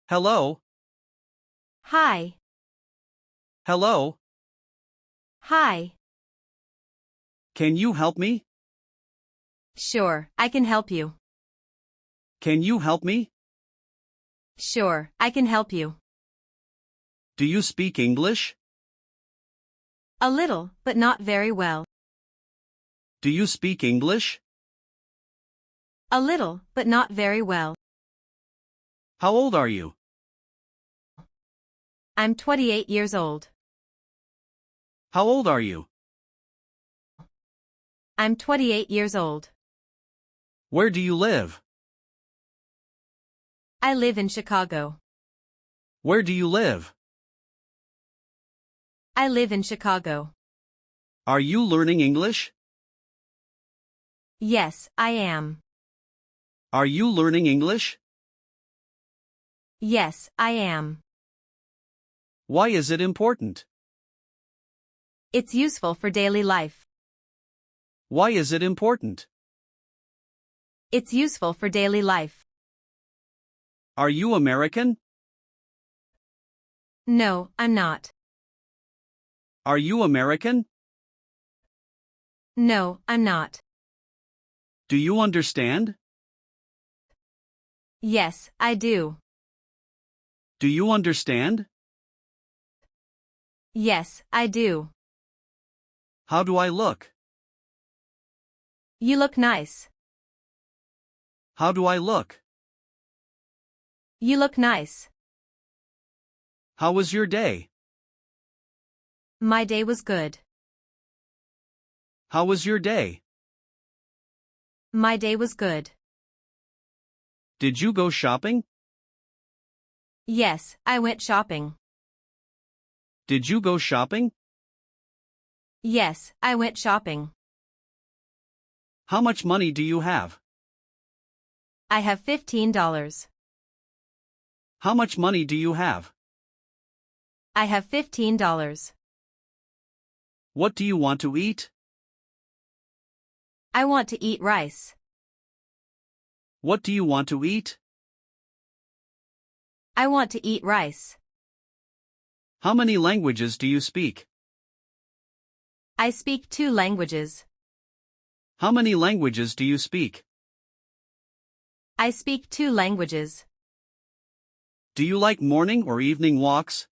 Hello? Hi. Hello? Hi. Can you help me? Sure, I can help you. Can you help me? Sure, I can help you. Do you speak English? A little, but not very well. Do you speak English? A little, but not very well. How old are you? I'm 28 years old. How old are you? I'm 28 years old. Where do you live? I live in Chicago. Where do you live? I live in Chicago. Are you learning English? Yes, I am. Are you learning English? Yes, I am. Why is it important? It's useful for daily life. Why is it important? It's useful for daily life. Are you American? No, I'm not. Are you American? No, I'm not. Do you understand? Yes, I do. Do you understand? Yes, I do. How do I look? You look nice. How do I look? You look nice. How was your day? My day was good. How was your day? My day was good. Did you go shopping? Yes, I went shopping. Did you go shopping? Yes, I went shopping. How much money do you have? I have $15. How much money do you have? I have $15. What do you want to eat? I want to eat rice. What do you want to eat? I want to eat rice. How many languages do you speak? I speak 2 languages. How many languages do you speak? I speak 2 languages. Do you like morning or evening walks?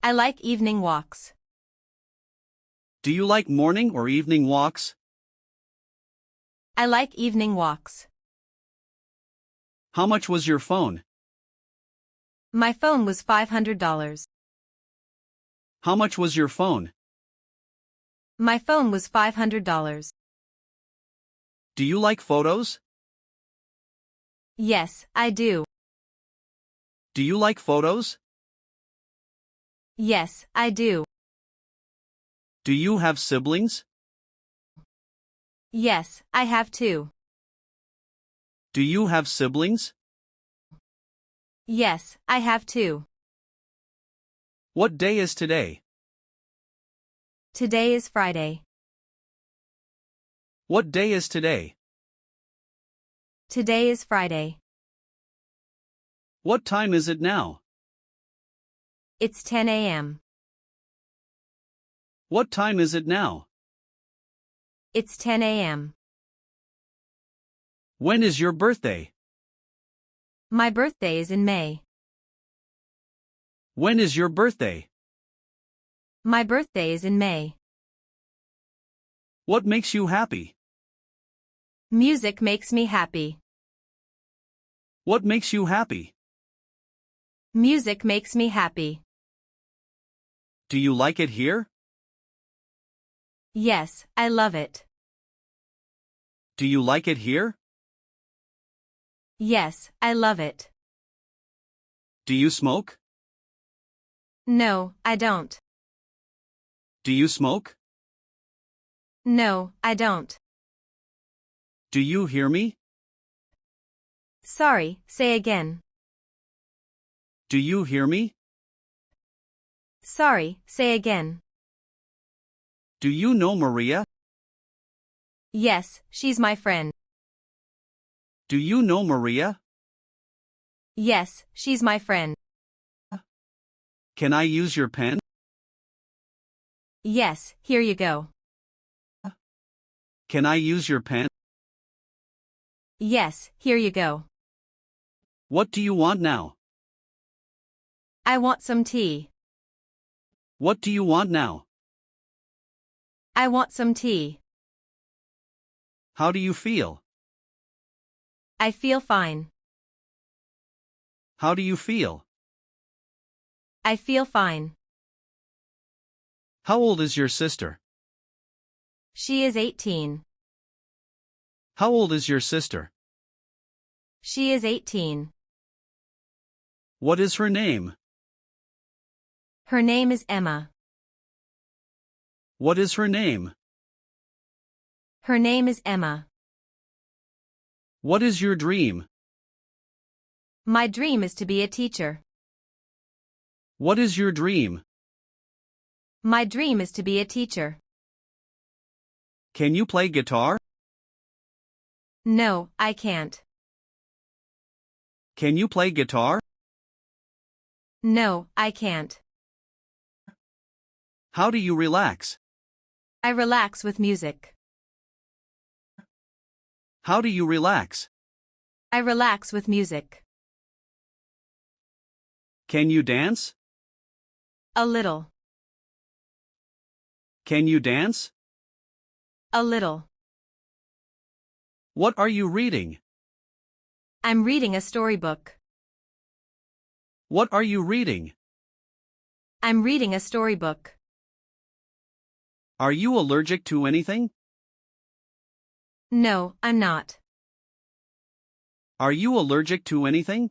I like evening walks. Do you like morning or evening walks? I like evening walks. How much was your phone? My phone was $500. How much was your phone? My phone was $500. Do you like photos? Yes, I do. Do you like photos? Yes, I do. Do you have siblings? Yes, I have 2. Do you have siblings? Yes, I have 2. What day is today? Today is Friday. What day is today? Today is Friday. What time is it now? It's 10 a.m. What time is it now? It's 10 a.m. When is your birthday? My birthday is in May. When is your birthday? My birthday is in May. What makes you happy? Music makes me happy. What makes you happy? Music makes me happy. Do you like it here? Yes, I love it. Do you like it here? Yes, I love it. Do you smoke? No, I don't. Do you smoke? No, I don't. Do you hear me? Sorry, say again. Do you hear me? Sorry, say again. Do you know Maria? Yes, she's my friend. Do you know Maria? Yes, she's my friend. Can I use your pen? Yes, here you go. Can I use your pen? Yes, here you go. What do you want now? I want some tea. What do you want now? I want some tea. How do you feel? I feel fine. How do you feel? I feel fine. How old is your sister? She is 18. How old is your sister? She is 18. What is her name? Her name is Emma. What is her name? Her name is Emma. What is your dream? My dream is to be a teacher. What is your dream? My dream is to be a teacher. Can you play guitar? No, I can't. Can you play guitar? No, I can't. How do you relax? I relax with music. How do you relax? I relax with music. Can you dance? A little. Can you dance? A little. What are you reading? I'm reading a storybook. What are you reading? I'm reading a storybook. Are you allergic to anything? No, I'm not. Are you allergic to anything?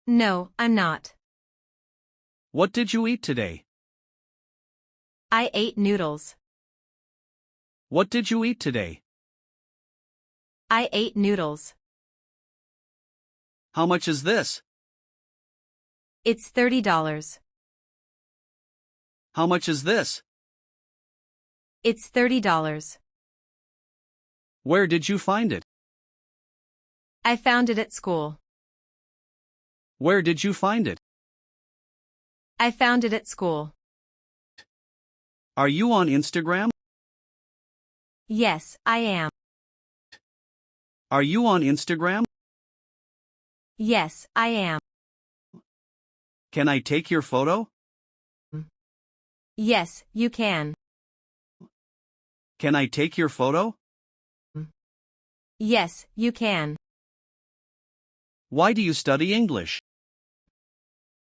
No, I'm not. What did you eat today? I ate noodles. What did you eat today? I ate noodles. How much is this? It's $30. How much is this? It's $30. Where did you find it? I found it at school. Where did you find it? I found it at school. Are you on Instagram? Yes, I am. Are you on Instagram? Yes, I am. Can I take your photo? Yes, you can. Can I take your photo? Yes, you can. Why do you study English?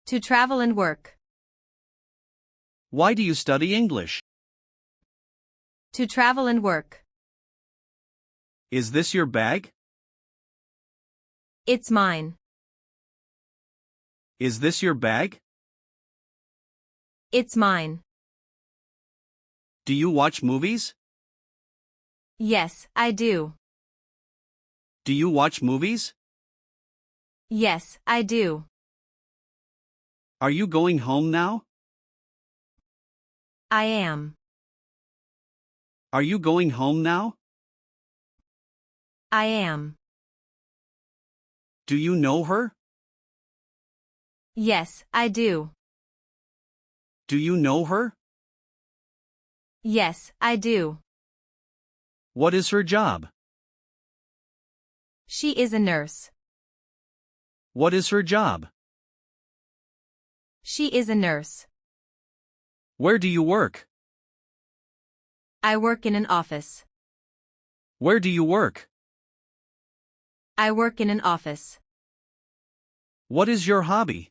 To travel and work. Why do you study English? To travel and work. Is this your bag? It's mine. Is this your bag? It's mine. Do you watch movies? Yes, I do. Do you watch movies? Yes, I do. Are you going home now? I am. Are you going home now? I am. Do you know her? Yes, I do. Do you know her? Yes, I do. What is her job? She is a nurse. What is her job? She is a nurse. Where do you work? I work in an office. Where do you work? I work in an office. What is your hobby?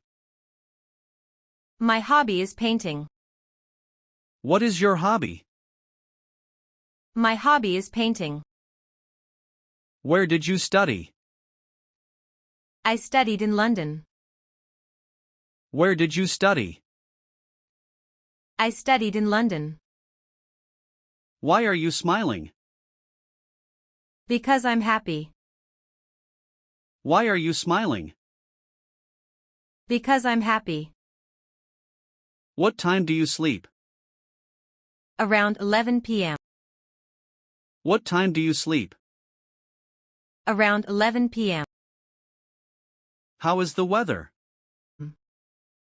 My hobby is painting. What is your hobby? My hobby is painting. Where did you study? I studied in London. Where did you study? I studied in London. Why are you smiling? Because I'm happy. Why are you smiling? Because I'm happy. What time do you sleep? Around 11 p.m. What time do you sleep? Around 11 p.m. How is the weather?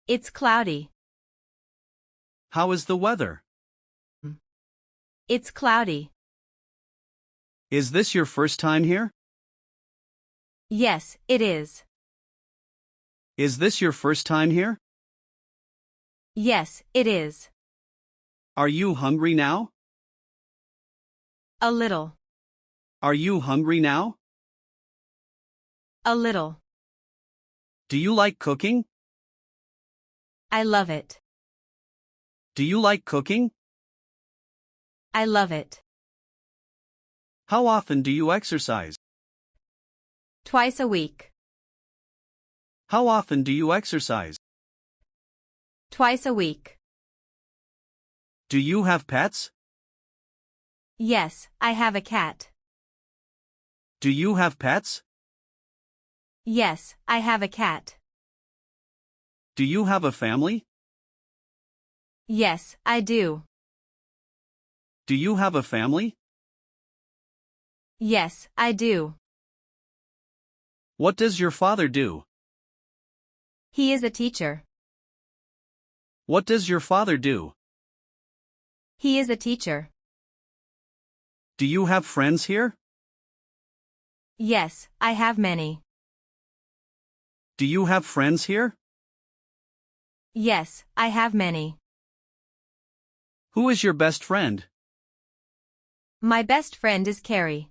It's cloudy. How is the weather? It's cloudy. Is this your first time here? Yes, it is. Is this your first time here? Yes, it is. Are you hungry now? A little. Are you hungry now? A little. Do you like cooking? I love it. Do you like cooking? I love it. How often do you exercise? Twice a week. How often do you exercise? Twice a week. Do you have pets? Yes, I have a cat. Do you have pets? Yes, I have a cat. Do you have a family? Yes, I do. Do you have a family? Yes, I do. What does your father do? He is a teacher. What does your father do? He is a teacher. Do you have friends here? Yes, I have many. Do you have friends here? Yes, I have many. Who is your best friend? My best friend is Carrie.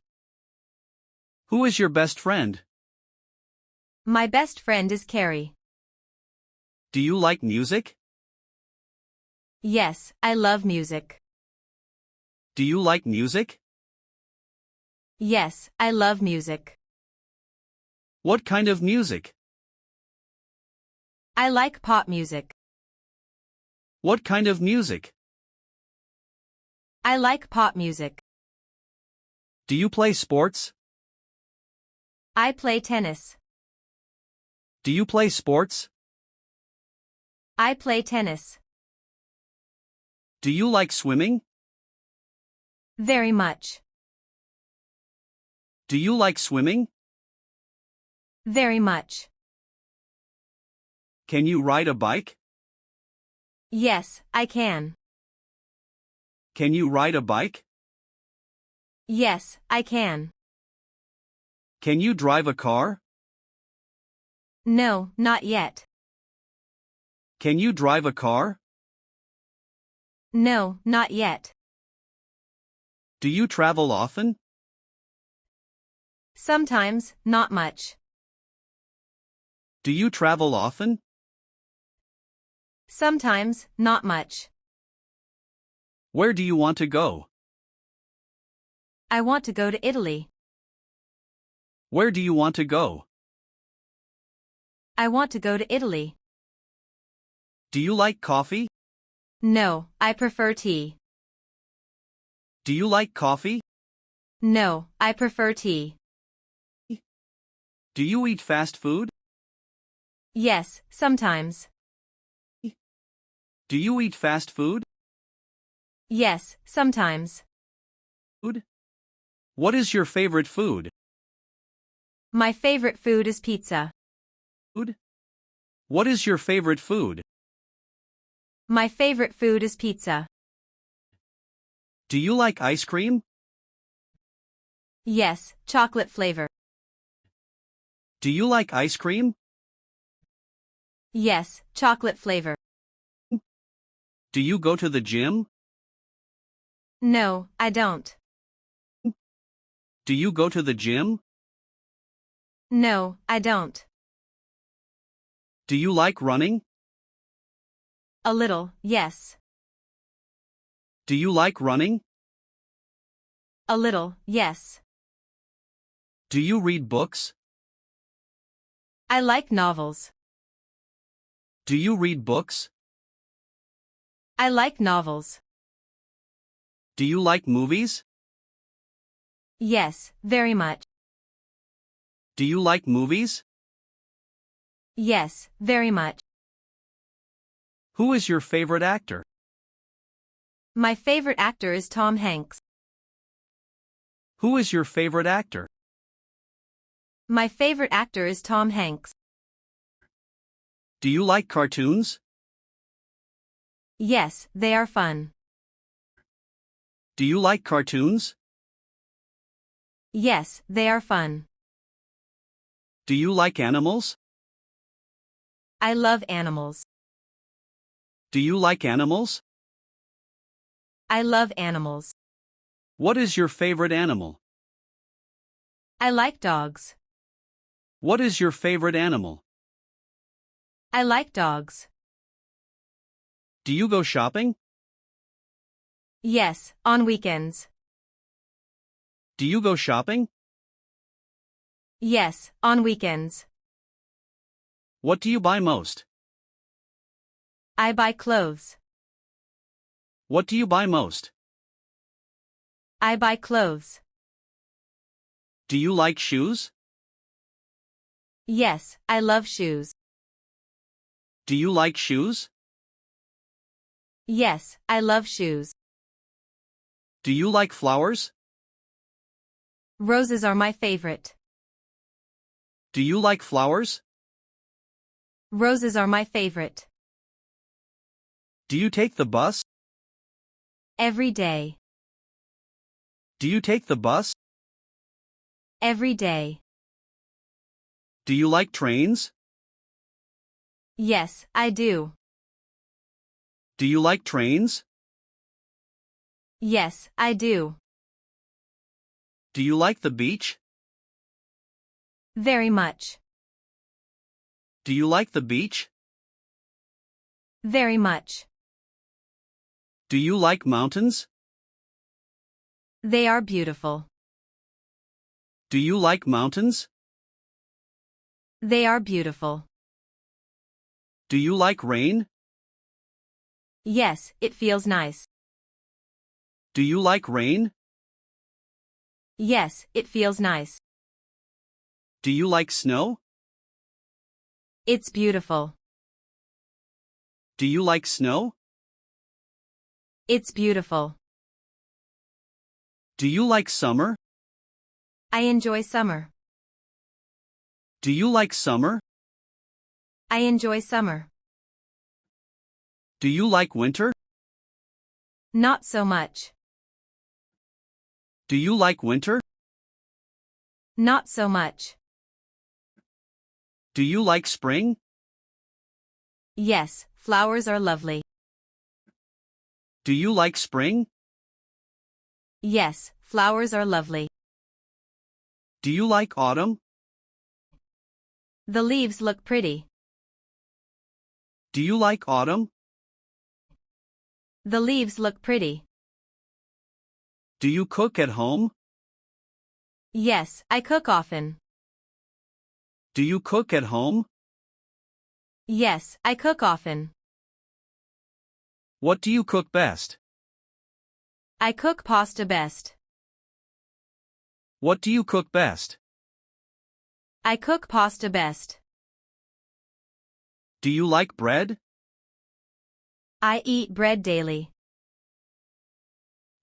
Who is your best friend? My best friend is Carrie. Do you like music? Yes, I love music. Do you like music? Yes, I love music. What kind of music? I like pop music. What kind of music? I like pop music. Do you play sports? I play tennis. Do you play sports? I play tennis. Do you like swimming? Very much. Do you like swimming? Very much. Can you ride a bike? Yes, I can. Can you ride a bike? Yes, I can. Can you drive a car? No, not yet. Can you drive a car? No, not yet. Do you travel often? Sometimes, not much. Do you travel often? Sometimes, not much. Where do you want to go? I want to go to Italy. Where do you want to go? I want to go to Italy. Do you like coffee? No, I prefer tea. Do you like coffee? No, I prefer tea. Do you eat fast food? Yes, sometimes. Do you eat fast food? Yes, sometimes. Food? What is your favorite food? My favorite food is pizza. Food? What is your favorite food? My favorite food is pizza. Do you like ice cream? Yes, chocolate flavor. Do you like ice cream? Yes, chocolate flavor. Do you go to the gym? No, I don't. Do you go to the gym? No, I don't. Do you like running? A little, yes. Do you like running? A little, yes. Do you read books? I like novels. Do you read books? I like novels. Do you like movies? Yes, very much. Do you like movies? Yes, very much. Who is your favorite actor? My favorite actor is Tom Hanks. Who is your favorite actor? My favorite actor is Tom Hanks. Do you like cartoons? Yes, they are fun. Do you like cartoons? Yes, they are fun. Do you like animals? I love animals. Do you like animals? I love animals. What is your favorite animal? I like dogs. What is your favorite animal? I like dogs. Do you go shopping? Yes, on weekends. Do you go shopping? Yes, on weekends. What do you buy most? I buy clothes. What do you buy most? I buy clothes. Do you like shoes? Yes, I love shoes. Do you like shoes? Yes, I love shoes. Do you like flowers? Roses are my favorite. Do you like flowers? Roses are my favorite. Do you take the bus? Every day. Do you take the bus? Every day. Do you like trains? Yes, I do. Do you like trains? Yes, I do. Do you like the beach? Very much. Do you like the beach? Very much. Do you like mountains? They are beautiful. Do you like mountains? They are beautiful. Do you like rain? Yes, it feels nice. Do you like rain? Yes, it feels nice. Do you like snow? It's beautiful. Do you like snow? It's beautiful. Do you like summer? I enjoy summer. Do you like summer? I enjoy summer. Do you like winter? Not so much. Do you like winter? Not so much. Do you like spring? Yes, flowers are lovely. Do you like spring? Yes, flowers are lovely. Do you like autumn? The leaves look pretty. Do you like autumn? The leaves look pretty. Do you cook at home? Yes, I cook often. Do you cook at home? Yes, I cook often. What do you cook best? I cook pasta best. What do you cook best? I cook pasta best. Do you like bread? I eat bread daily.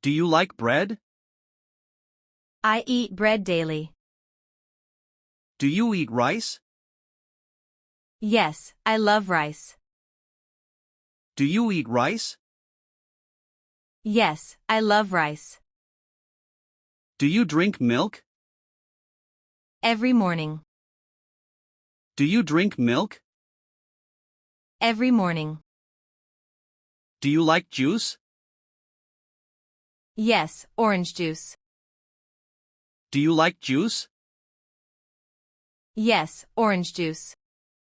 Do you like bread? I eat bread daily. Do you eat rice? Yes, I love rice. Do you eat rice? Yes, I love rice. Do you drink milk? Every morning. Do you drink milk? Every morning. Do you like juice? Yes, orange juice. Do you like juice? Yes, orange juice.